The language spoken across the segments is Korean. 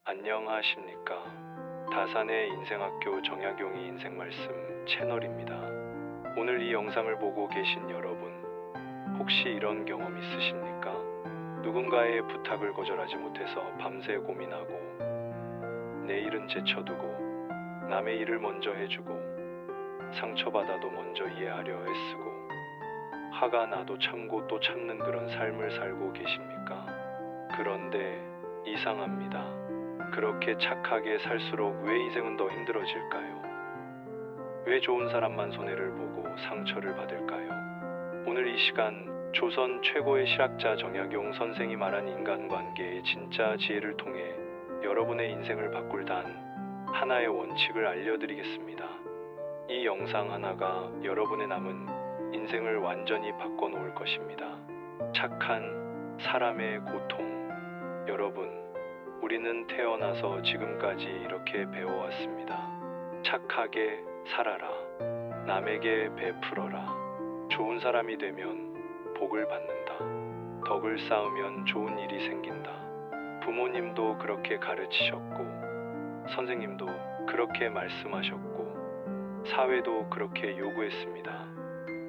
안녕하십니까. 다산의 인생학교 정약용의 인생말씀 채널입니다. 오늘 이 영상을 보고 계신 여러분, 혹시 이런 경험 있으십니까? 누군가의 부탁을 거절하지 못해서 밤새 고민하고, 내 일은 제쳐두고, 남의 일을 먼저 해주고, 상처받아도 먼저 이해하려 애쓰고, 화가 나도 참고 또 참는 그런 삶을 살고 계십니까? 그런데 이상합니다. 그렇게 착하게 살수록 왜 인생은 더 힘들어질까요? 왜 좋은 사람만 손해를 보고 상처를 받을까요? 오늘 이 시간 조선 최고의 실학자 정약용 선생이 말한 인간관계의 진짜 지혜를 통해 여러분의 인생을 바꿀 단 하나의 원칙을 알려드리겠습니다. 이 영상 하나가 여러분의 남은 인생을 완전히 바꿔놓을 것입니다. 착한 사람의 고통. 여러분, 우리는 태어나서 지금까지 이렇게 배워왔습니다. 착하게 살아라. 남에게 베풀어라. 좋은 사람이 되면 복을 받는다. 덕을 쌓으면 좋은 일이 생긴다. 부모님도 그렇게 가르치셨고, 선생님도 그렇게 말씀하셨고, 사회도 그렇게 요구했습니다.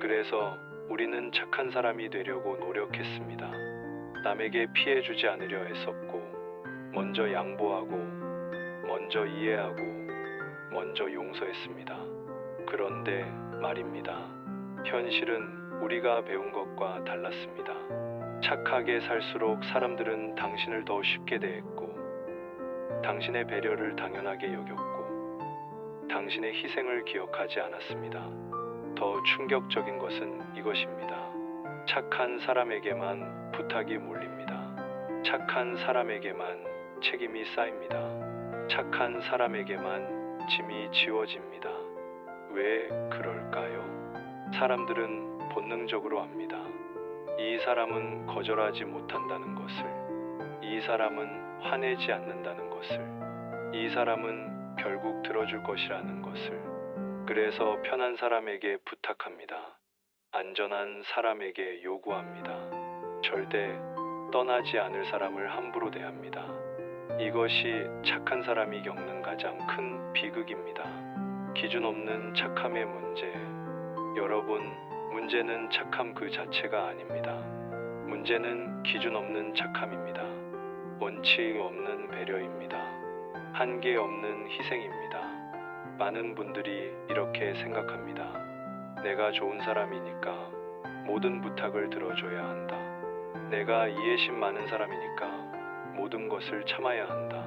그래서 우리는 착한 사람이 되려고 노력했습니다. 남에게 피해주지 않으려 했었고, 먼저 양보하고, 먼저 이해하고, 먼저 용서했습니다. 그런데 말입니다. 현실은 우리가 배운 것과 달랐습니다. 착하게 살수록 사람들은 당신을 더 쉽게 대했고, 당신의 배려를 당연하게 여겼고, 당신의 희생을 기억하지 않았습니다. 더 충격적인 것은 이것입니다. 착한 사람에게만 부탁이 몰립니다. 착한 사람에게만 책임이 쌓입니다. 착한 사람에게만 짐이 지워집니다. 왜 그럴까요? 사람들은 본능적으로 압니다. 이 사람은 거절하지 못한다는 것을, 이 사람은 화내지 않는다는 것을, 이 사람은 결국 들어줄 것이라는 것을. 그래서 편한 사람에게 부탁합니다. 안전한 사람에게 요구합니다. 절대 떠나지 않을 사람을 함부로 대합니다. 이것이 착한 사람이 겪는 가장 큰 비극입니다. 기준 없는 착함의 문제. 여러분, 문제는 착함 그 자체가 아닙니다. 문제는 기준 없는 착함입니다. 원칙 없는 배려입니다. 한계 없는 희생입니다. 많은 분들이 이렇게 생각합니다. 내가 좋은 사람이니까 모든 부탁을 들어줘야 한다. 내가 이해심 많은 사람이니까 모든 것을 참아야 한다.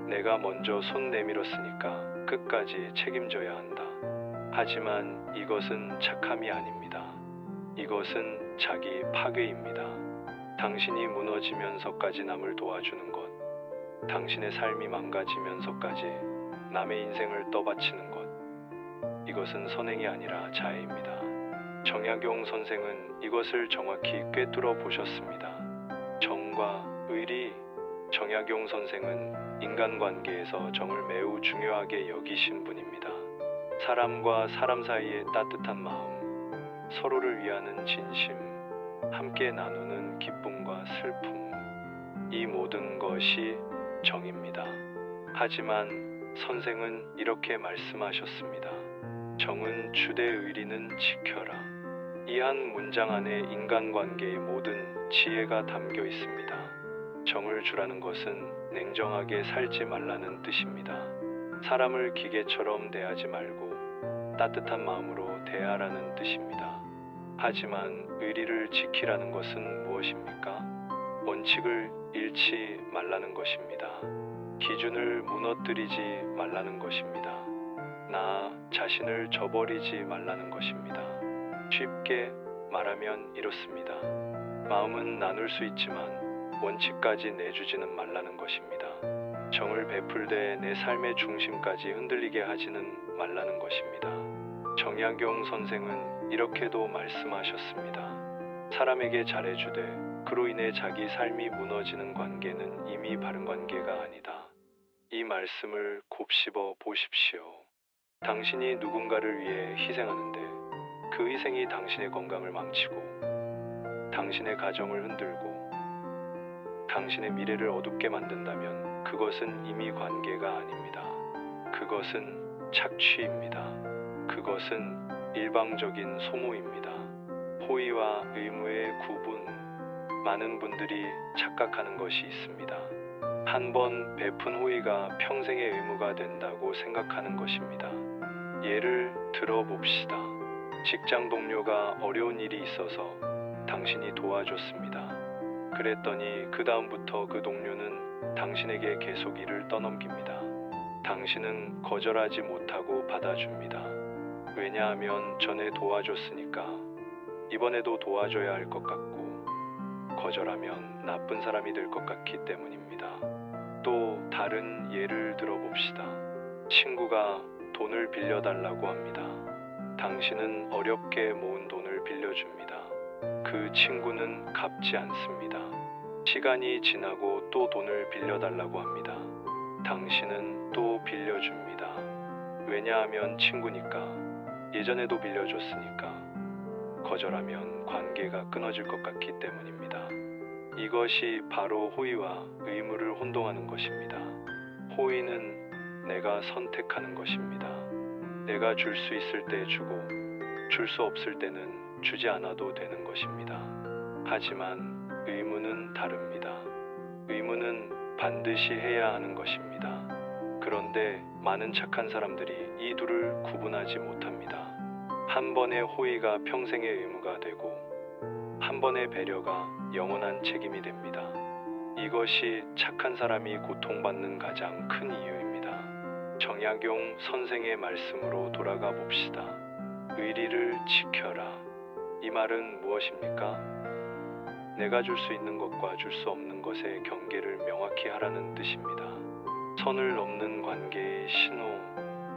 내가 먼저 손 내밀었으니까 끝까지 책임져야 한다. 하지만 이것은 착함이 아닙니다. 이것은 자기 파괴입니다. 당신이 무너지면서까지 남을 도와주는 것, 당신의 삶이 망가지면서까지 남의 인생을 떠받치는 것, 이것은 선행이 아니라 자해입니다. 정약용 선생은 이것을 정확히 꿰뚫어 보셨습니다. 정과 의리. 정약용 선생은 인간관계에서 정을 매우 중요하게 여기신 분입니다. 사람과 사람 사이의 따뜻한 마음, 서로를 위하는 진심, 함께 나누는 기쁨과 슬픔, 이 모든 것이 정입니다. 하지만 선생은 이렇게 말씀하셨습니다. 정은 주되 의리는 지켜라. 이 한 문장 안에 인간관계의 모든 지혜가 담겨 있습니다. 정을 주라는 것은 냉정하게 살지 말라는 뜻입니다. 사람을 기계처럼 대하지 말고 따뜻한 마음으로 대하라는 뜻입니다. 하지만 의리를 지키라는 것은 무엇입니까? 원칙을 잃지 말라는 것입니다. 기준을 무너뜨리지 말라는 것입니다. 나 자신을 저버리지 말라는 것입니다. 쉽게 말하면 이렇습니다. 마음은 나눌 수 있지만 원칙까지 내주지는 말라는 것입니다. 정을 베풀되 내 삶의 중심까지 흔들리게 하지는 말라는 것입니다. 정약용 선생은 이렇게도 말씀하셨습니다. 사람에게 잘해주되 그로 인해 자기 삶이 무너지는 관계는 이미 바른 관계가 아니다. 이 말씀을 곱씹어 보십시오. 당신이 누군가를 위해 희생하는데 그 희생이 당신의 건강을 망치고 당신의 가정을 흔들고 당신의 미래를 어둡게 만든다면 그것은 이미 관계가 아닙니다. 그것은 착취입니다. 그것은 일방적인 소모입니다. 호의와 의무의 구분, 많은 분들이 착각하는 것이 있습니다. 한 번 베푼 호의가 평생의 의무가 된다고 생각하는 것입니다. 예를 들어봅시다. 직장 동료가 어려운 일이 있어서 당신이 도와줬습니다. 그랬더니 그 다음부터 그 동료는 당신에게 계속 일을 떠넘깁니다. 당신은 거절하지 못하고 받아줍니다. 왜냐하면 전에 도와줬으니까 이번에도 도와줘야 할 것 같고, 거절하면 나쁜 사람이 될 것 같기 때문입니다. 또 다른 예를 들어봅시다. 친구가 돈을 빌려달라고 합니다. 당신은 어렵게 모은 돈을 빌려줍니다. 그 친구는 갚지 않습니다. 시간이 지나고 또 돈을 빌려달라고 합니다. 당신은 또 빌려줍니다. 왜냐하면 친구니까, 예전에도 빌려줬으니까. 거절하면 관계가 끊어질 것 같기 때문입니다. 이것이 바로 호의와 의무를 혼동하는 것입니다. 호의는 내가 선택하는 것입니다. 내가 줄 수 있을 때 주고, 줄 수 없을 때는 주지 않아도 되는 것입니다. 하지만 의무는 다릅니다. 의무는 반드시 해야 하는 것입니다. 그런데 많은 착한 사람들이 이 둘을 구분하지 못합니다. 한 번의 호의가 평생의 의무가 되고, 한 번의 배려가 영원한 책임이 됩니다. 이것이 착한 사람이 고통받는 가장 큰 이유입니다. 정약용 선생의 말씀으로 돌아가 봅시다. 의리를 지켜라. 이 말은 무엇입니까? 내가 줄 수 있는 것과 줄 수 없는 것의 경계를 명확히 하라는 뜻입니다. 선을 넘는 관계의 신호.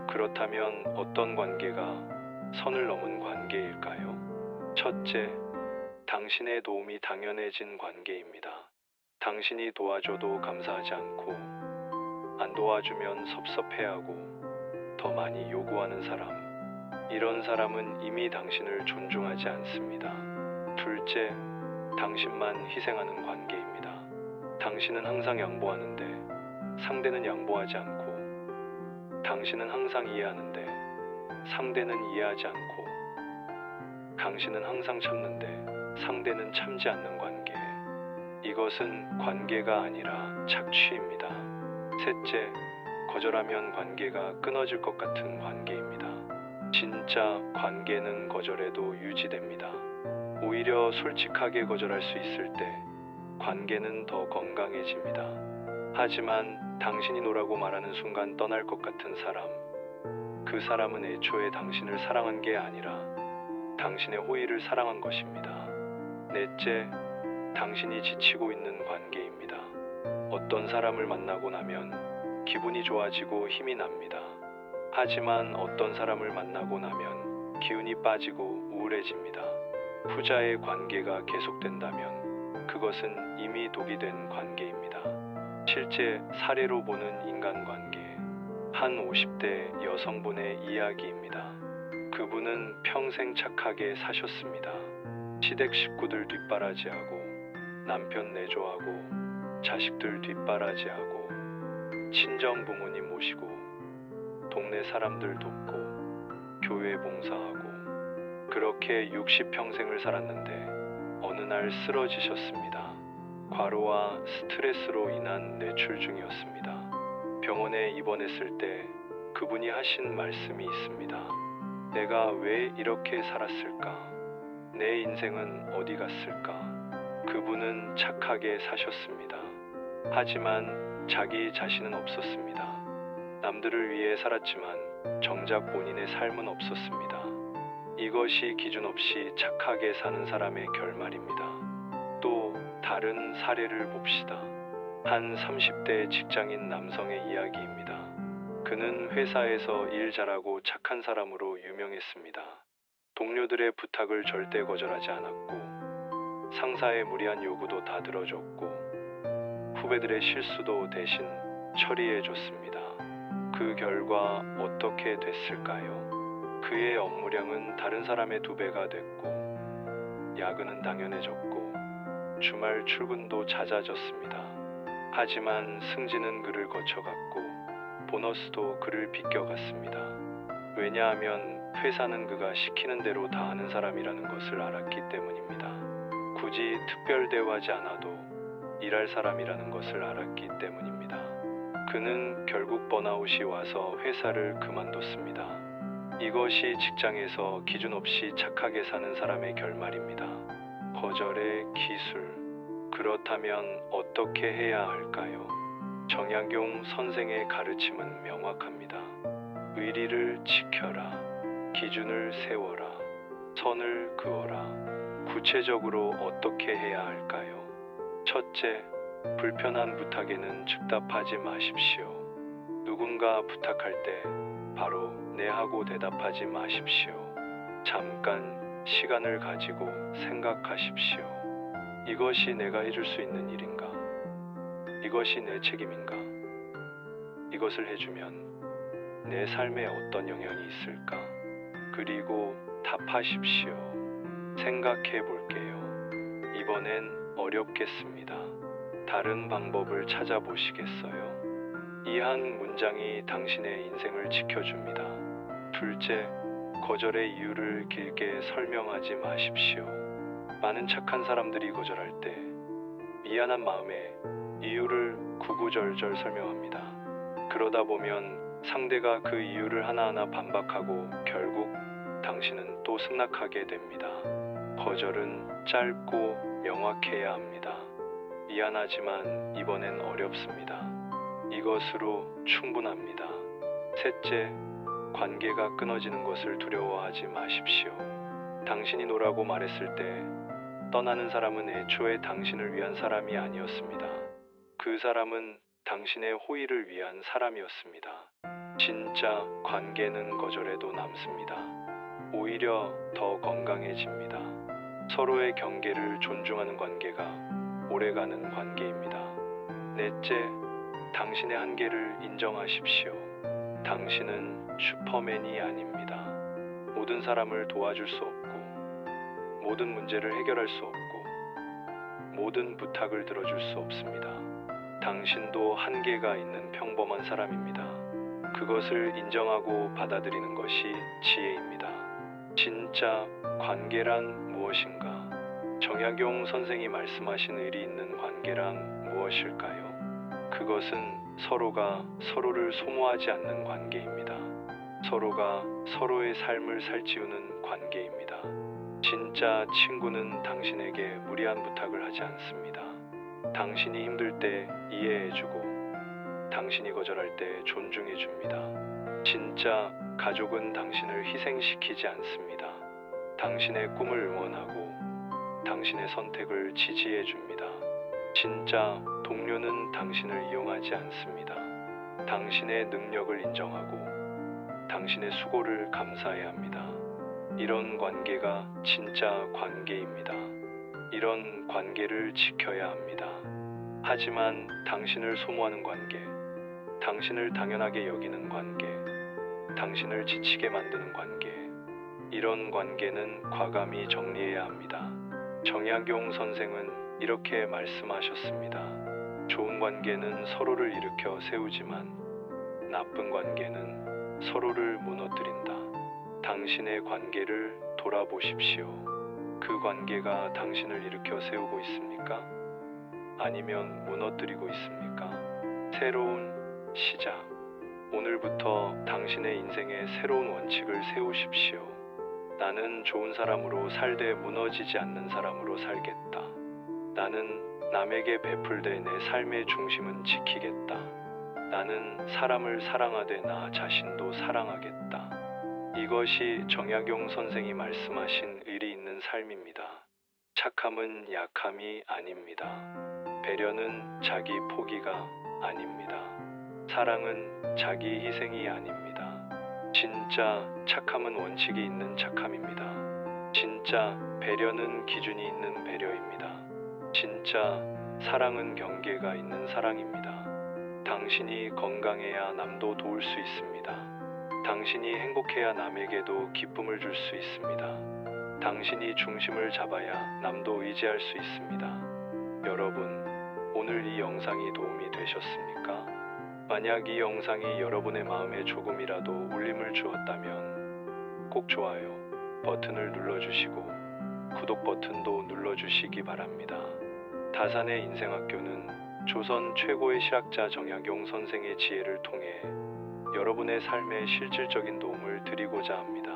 그렇다면 어떤 관계가 선을 넘은 관계일까요? 첫째, 당신의 도움이 당연해진 관계입니다. 당신이 도와줘도 감사하지 않고, 안 도와주면 섭섭해하고 더 많이 요구하는 사람. 이런 사람은 이미 당신을 존중하지 않습니다. 둘째, 당신만 희생하는 관계입니다. 당신은 항상 양보하는데 상대는 양보하지 않고, 당신은 항상 이해하는데 상대는 이해하지 않고, 당신은 항상 참는데 상대는 참지 않는 관계. 이것은 관계가 아니라 착취입니다. 셋째, 거절하면 관계가 끊어질 것 같은 관계입니다. 진짜 관계는 거절해도 유지됩니다. 오히려 솔직하게 거절할 수 있을 때 관계는 더 건강해집니다. 하지만 당신이 노라고 말하는 순간 떠날 것 같은 사람, 그 사람은 애초에 당신을 사랑한 게 아니라 당신의 호의를 사랑한 것입니다. 넷째, 당신이 지치고 있는 관계입니다. 어떤 사람을 만나고 나면 기분이 좋아지고 힘이 납니다. 하지만 어떤 사람을 만나고 나면 기운이 빠지고 우울해집니다. 후자의 관계가 계속된다면 그것은 이미 독이 된 관계입니다. 실제 사례로 보는 인간관계. 한 50대 여성분의 이야기입니다. 그분은 평생 착하게 사셨습니다. 시댁 식구들 뒷바라지하고, 남편 내조하고, 자식들 뒷바라지하고, 친정 부모님 모시고, 동네 사람들 돕고, 교회 봉사하고, 그렇게 60평생을 살았는데 어느 날 쓰러지셨습니다. 과로와 스트레스로 인한 뇌출중이었습니다. 병원에 입원했을 때 그분이 하신 말씀이 있습니다. 내가 왜 이렇게 살았을까? 내 인생은 어디 갔을까? 그분은 착하게 사셨습니다. 하지만 자기 자신은 없었습니다. 남들을 위해 살았지만 정작 본인의 삶은 없었습니다. 이것이 기준 없이 착하게 사는 사람의 결말입니다. 또 다른 사례를 봅시다. 한 30대 직장인 남성의 이야기입니다. 그는 회사에서 일 잘하고 착한 사람으로 유명했습니다. 동료들의 부탁을 절대 거절하지 않았고, 상사의 무리한 요구도 다 들어줬고, 후배들의 실수도 대신 처리해줬습니다. 그 결과 어떻게 됐을까요? 그의 업무량은 다른 사람의 2배가 됐고, 야근은 당연해졌고, 주말 출근도 잦아졌습니다. 하지만 승진은 그를 거쳐갔고 보너스도 그를 비껴갔습니다. 왜냐하면 회사는 그가 시키는 대로 다 하는 사람이라는 것을 알았기 때문입니다. 굳이 특별 대우하지 않아도 일할 사람이라는 것을 알았기 때문입니다. 그는 결국 번아웃이 와서 회사를 그만뒀습니다. 이것이 직장에서 기준 없이 착하게 사는 사람의 결말입니다. 거절의 기술. 그렇다면 어떻게 해야 할까요? 정약용 선생의 가르침은 명확합니다. 의리를 지켜라. 기준을 세워라. 선을 그어라. 구체적으로 어떻게 해야 할까요? 첫째, 불편한 부탁에는 즉답하지 마십시오. 누군가 부탁할 때 바로 네 하고 대답하지 마십시오. 잠깐 시간을 가지고 생각하십시오. 이것이 내가 해줄 수 있는 일인가? 이것이 내 책임인가? 이것을 해주면 내 삶에 어떤 영향이 있을까? 그리고 답하십시오. 생각해 볼게요. 이번엔 어렵겠습니다. 다른 방법을 찾아보시겠어요? 이 한 문장이 당신의 인생을 지켜줍니다. 둘째, 거절의 이유를 길게 설명하지 마십시오. 많은 착한 사람들이 거절할 때 미안한 마음에 이유를 구구절절 설명합니다. 그러다 보면 상대가 그 이유를 하나하나 반박하고 결국 당신은 또 승낙하게 됩니다. 거절은 짧고 명확해야 합니다. 미안하지만 이번엔 어렵습니다. 이것으로 충분합니다. 셋째, 관계가 끊어지는 것을 두려워하지 마십시오. 당신이 노라고 말했을 때 떠나는 사람은 애초에 당신을 위한 사람이 아니었습니다. 그 사람은 당신의 호의를 위한 사람이었습니다. 진짜 관계는 거절해도 남습니다. 오히려 더 건강해집니다. 서로의 경계를 존중하는 관계가 오래가는 관계입니다. 넷째, 당신의 한계를 인정하십시오. 당신은 슈퍼맨이 아닙니다. 모든 사람을 도와줄 수 없고 모든 문제를 해결할 수 없고 모든 부탁을 들어줄 수 없습니다. 당신도 한계가 있는 평범한 사람입니다. 그것을 인정하고 받아들이는 것이 지혜입니다. 진짜 관계란 무엇인가? 정약용 선생이 말씀하신 의리 있는 관계란 무엇일까요? 그것은 서로가 서로를 소모하지 않는 관계입니다. 서로가 서로의 삶을 살찌우는 관계입니다. 진짜 친구는 당신에게 무리한 부탁을 하지 않습니다. 당신이 힘들 때 이해해주고 당신이 거절할 때 존중해줍니다. 진짜 가족은 당신을 희생시키지 않습니다. 당신의 꿈을 응원하고 당신의 선택을 지지해줍니다. 진짜 동료는 당신을 이용하지 않습니다. 당신의 능력을 인정하고 당신의 수고를 감사해야 합니다. 이런 관계가 진짜 관계입니다. 이런 관계를 지켜야 합니다. 하지만 당신을 소모하는 관계, 당신을 당연하게 여기는 관계, 당신을 지치게 만드는 관계, 이런 관계는 과감히 정리해야 합니다. 정약용 선생은 이렇게 말씀하셨습니다. 좋은 관계는 서로를 일으켜 세우지만 나쁜 관계는 서로를 무너뜨린다. 당신의 관계를 돌아보십시오. 그 관계가 당신을 일으켜 세우고 있습니까? 아니면 무너뜨리고 있습니까? 새로운 시작. 오늘부터 당신의 인생에 새로운 원칙을 세우십시오. 나는 좋은 사람으로 살되 무너지지 않는 사람으로 살겠다. 나는 남에게 베풀되 내 삶의 중심은 지키겠다. 나는 사람을 사랑하되 나 자신도 사랑하겠다. 이것이 정약용 선생이 말씀하신 의리 있는 삶입니다. 착함은 약함이 아닙니다. 배려는 자기 포기가 아닙니다. 사랑은 자기 희생이 아닙니다. 진짜 착함은 원칙이 있는 착함입니다. 진짜 배려는 기준이 있는 배려입니다. 진짜 사랑은 경계가 있는 사랑입니다. 당신이 건강해야 남도 도울 수 있습니다. 당신이 행복해야 남에게도 기쁨을 줄 수 있습니다. 당신이 중심을 잡아야 남도 의지할 수 있습니다. 여러분, 오늘 이 영상이 도움이 되셨습니까? 만약 이 영상이 여러분의 마음에 조금이라도 울림을 주었다면 꼭 좋아요 버튼을 눌러주시고 구독 버튼도 눌러주시기 바랍니다. 다산의 인생학교는 조선 최고의 실학자 정약용 선생의 지혜를 통해 여러분의 삶에 실질적인 도움을 드리고자 합니다.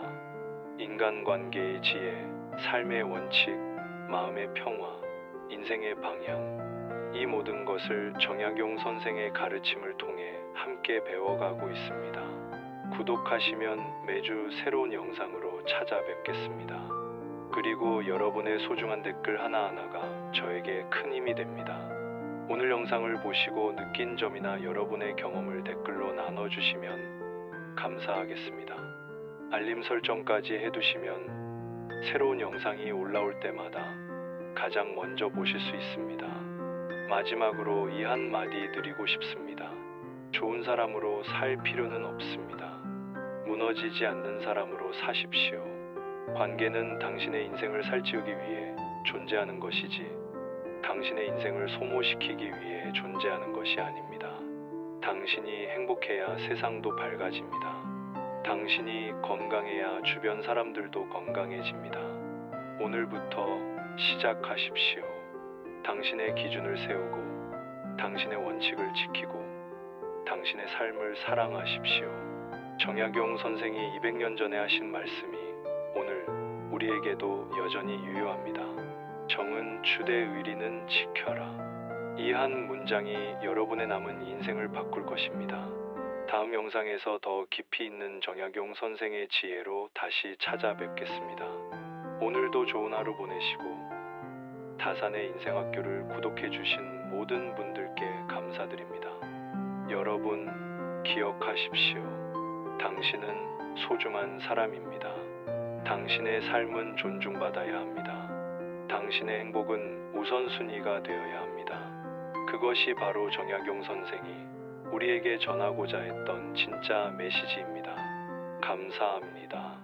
인간관계의 지혜, 삶의 원칙, 마음의 평화, 인생의 방향, 이 모든 것을 정약용 선생의 가르침을 통해 함께 배워가고 있습니다. 구독하시면 매주 새로운 영상으로 찾아뵙겠습니다. 그리고 여러분의 소중한 댓글 하나하나가 저에게 큰 힘이 됩니다. 오늘 영상을 보시고 느낀 점이나 여러분의 경험을 댓글로 나눠주시면 감사하겠습니다. 알림 설정까지 해두시면 새로운 영상이 올라올 때마다 가장 먼저 보실 수 있습니다. 마지막으로 이 한마디 드리고 싶습니다. 좋은 사람으로 살 필요는 없습니다. 무너지지 않는 사람으로 사십시오. 관계는 당신의 인생을 살찌우기 위해 존재하는 것이지 당신의 인생을 소모시키기 위해 존재하는 것이 아닙니다. 당신이 행복해야 세상도 밝아집니다. 당신이 건강해야 주변 사람들도 건강해집니다. 오늘부터 시작하십시오. 당신의 기준을 세우고 당신의 원칙을 지키고 당신의 삶을 사랑하십시오. 정약용 선생이 200년 전에 하신 말씀이 오늘 우리에게도 여전히 유효합니다. 정은 주되 의리는 지켜라. 이 한 문장이 여러분의 남은 인생을 바꿀 것입니다. 다음 영상에서 더 깊이 있는 정약용 선생의 지혜로 다시 찾아뵙겠습니다. 오늘도 좋은 하루 보내시고 다산의 인생학교를 구독해주신 모든 분들께 감사드립니다. 여러분 기억하십시오. 당신은 소중한 사람입니다. 당신의 삶은 존중받아야 합니다. 당신의 행복은 우선순위가 되어야 합니다. 그것이 바로 정약용 선생이 우리에게 전하고자 했던 진짜 메시지입니다. 감사합니다.